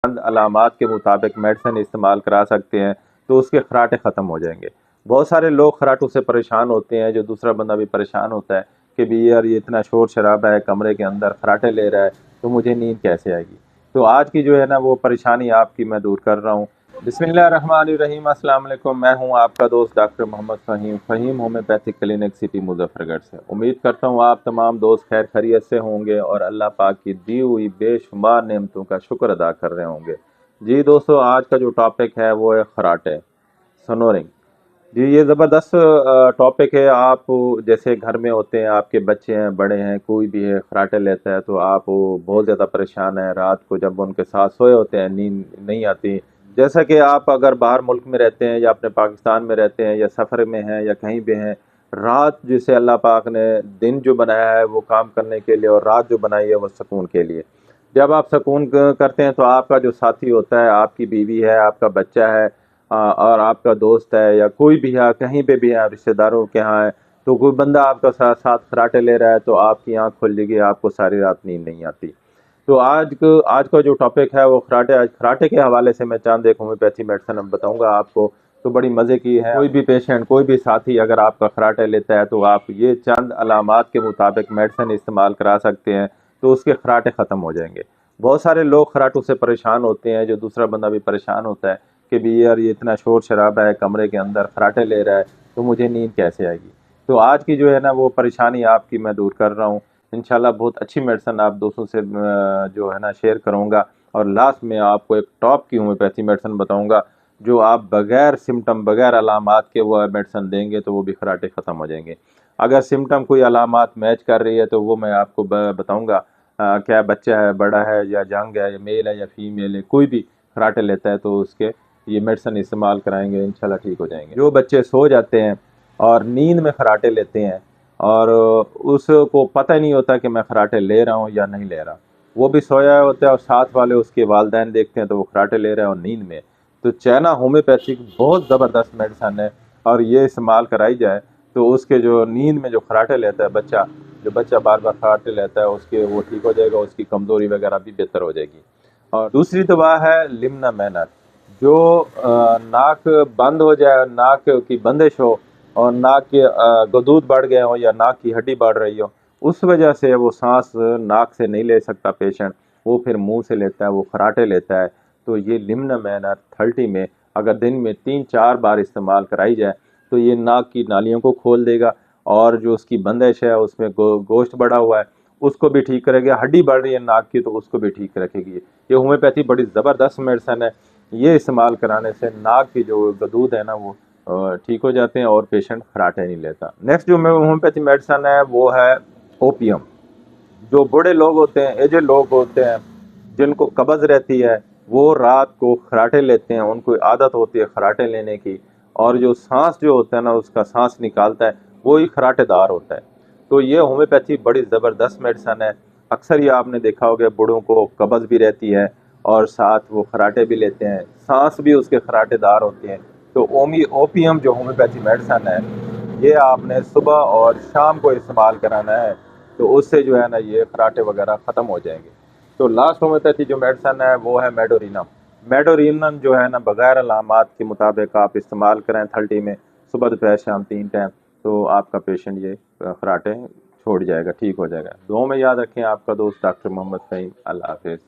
चंद अलामात के मुताबिक मेडिसिन इस्तेमाल करा सकते हैं तो उसके खराटे ख़त्म हो जाएंगे। बहुत सारे लोग खराटों से परेशान होते हैं, जो दूसरा बंदा भी परेशान होता है कि भी यार ये इतना शोर शराबा है कमरे के अंदर, खराटे ले रहा है तो मुझे नींद कैसे आएगी। तो आज की जो है ना वो परेशानी आपकी मैं दूर कर रहा हूँ। बिस्मिल्लाहिर्रहमानिर्रहीम, अस्सलाम वालेकुम। मैं हूँ आपका दोस्त doctor Mohammad Faheem homeopathic clinic city Muzaffargarh से। उम्मीद करता हूँ आप तमाम दोस्त खैर खैरियत से होंगे और अल्लाह पाक की दी हुई बेशुमार नेमतों का शुक्र अदा कर रहे होंगे। जी दोस्तों, आज का जो टॉपिक है वो है खराटे, स्नोरिंग। जी ये ज़बरदस्त टॉपिक है। आप जैसे घर में होते हैं, आपके बच्चे हैं, बड़े हैं, कोई भी है खराटे लेता है तो आप बहुत ज़्यादा परेशान हैं। रात को जब उनके साथ सोए होते हैं नींद नहीं आती। जैसा कि आप अगर बाहर मुल्क में रहते हैं या अपने पाकिस्तान में रहते हैं या सफ़र में हैं या कहीं भी हैं, रात जिसे अल्लाह पाक ने दिन जो बनाया है वो काम करने के लिए और रात जो बनाई है वो सुकून के लिए। जब आप सुकून करते हैं तो आपका जो साथी होता है, आपकी बीवी है, आपका बच्चा है और आपका दोस्त है या कोई भी है, कहीं पे भी है, रिश्तेदारों के यहाँ है, तो कोई बंदा आपका साथ साथ खराटे ले रहा है तो आपकी आँख खुल जाएगी, आपको सारी रात नींद नहीं आती। तो आज का जो टॉपिक है वो खराटे। आज खराटे के हवाले से मैं चंद एक होम्योपैथी मेडिसिन अब बताऊंगा आपको, तो बड़ी मज़े की है। कोई भी पेशेंट, कोई भी साथी अगर आपका खराटे लेता है तो आप ये चंद अलामात के मुताबिक मेडिसिन इस्तेमाल करा सकते हैं तो उसके खराटे ख़त्म हो जाएंगे। बहुत सारे लोग खराटों से परेशान होते हैं, जो दूसरा बंदा भी परेशान होता है कि भी यार ये इतना शोर शराबा है कमरे के अंदर, खराटे ले रहा है तो मुझे नींद कैसे आएगी। तो आज की जो है ना वो परेशानी आपकी मैं दूर कर रहा हूँ। इंशाल्लाह बहुत अच्छी मेडिसिन आप दोस्तों से जो है ना शेयर करूँगा और लास्ट में आपको एक टॉप की होम्योपैथी मेडिसिन बताऊँगा जो आप बगैर सिम्टम, बगैर अलामात के वो मेडिसिन देंगे तो वो भी खराटे ख़त्म हो जाएंगे। अगर सिम्टम कोई अलामात मैच कर रही है तो वो मैं आपको बताऊँगा। क्या बच्चा है, बड़ा है या यंग है, या मेल है या फीमेल है, कोई भी खराटे लेता है तो उसके ये मेडिसिन इस्तेमाल कराएंगे, इंशाल्लाह ठीक हो जाएंगे। जो बच्चे सो जाते हैं और नींद में खराटे लेते हैं और उसको पता ही नहीं होता कि मैं खराटे ले रहा हूँ या नहीं ले रहा, वो भी सोया होता है और साथ वाले उसके वालिदैन देखते हैं तो वो खराटे ले रहे हैं और नींद में। तो चाइना होम्योपैथिक बहुत ज़बरदस्त मेडिसिन है और ये इस्तेमाल कराई जाए तो उसके जो नींद में जो खराटे लेता है बच्चा, जो बच्चा बार बार खराटे लेता है उसके वो ठीक हो जाएगा, उसकी कमज़ोरी वगैरह भी बेहतर हो जाएगी। और दूसरी दवा है लिम्ना मैनर। जो नाक बंद हो जाए, नाक की बंदिश हो और नाक के गदूद बढ़ गए हो या नाक की हड्डी बढ़ रही हो, उस वजह से वो सांस नाक से नहीं ले सकता पेशेंट, वो फिर मुंह से लेता है, वो खराटे लेता है। तो ये लिम्ना मैनर 30 में अगर दिन में 3-4 बार इस्तेमाल कराई जाए तो ये नाक की नालियों को खोल देगा और जो उसकी बंदिश है उसमें गोश्त बढ़ा हुआ है उसको भी ठीक करेगा, हड्डी बढ़ रही है नाक की तो उसको भी ठीक रखेगी। ये होम्योपैथी बड़ी ज़बरदस्त मेडिसिन है। ये इस्तेमाल कराने से नाक की जो गदूद है ना वो ठीक हो जाते हैं और पेशेंट खराटे नहीं लेता। नेक्स्ट जो होम्योपैथी मेडिसिन है वो है ओपियम। जो बूढ़े लोग होते हैं, एजेड लोग होते हैं, जिनको कब्ज़ रहती है, वो रात को खराटे लेते हैं, उनको आदत होती है खराटे लेने की और जो सांस जो होता है ना उसका सांस निकालता है वो ही खराटेदार होता है। तो ये होम्योपैथी बड़ी ज़बरदस्त मेडिसिन है। अक्सर ये आपने देखा होगा बूढ़ों को कब्ज़ भी रहती है और साथ वो खराटे भी लेते हैं, सांस भी उसके खराटेदार होते हैं। तो ओपियम जो होम्योपैथी मेडिसिन है ये आपने सुबह और शाम को इस्तेमाल कराना है तो उससे जो है ना ये खराटे वगैरह ख़त्म हो जाएंगे। तो लास्ट होम्योपैथी जो मेडिसिन है वो है मेडोरिनम। मेडोरिनम जो है ना बगैर अलामात के मुताबिक आप इस्तेमाल करें 30 में, सुबह दोपहर शाम 3 टाइम, तो आपका पेशेंट ये खराटे छोड़ जाएगा, ठीक हो जाएगा। दुआ में याद रखें, आपका दोस्त डॉक्टर मोहम्मद फ़हीम। अल्लाह हाफ़िज़।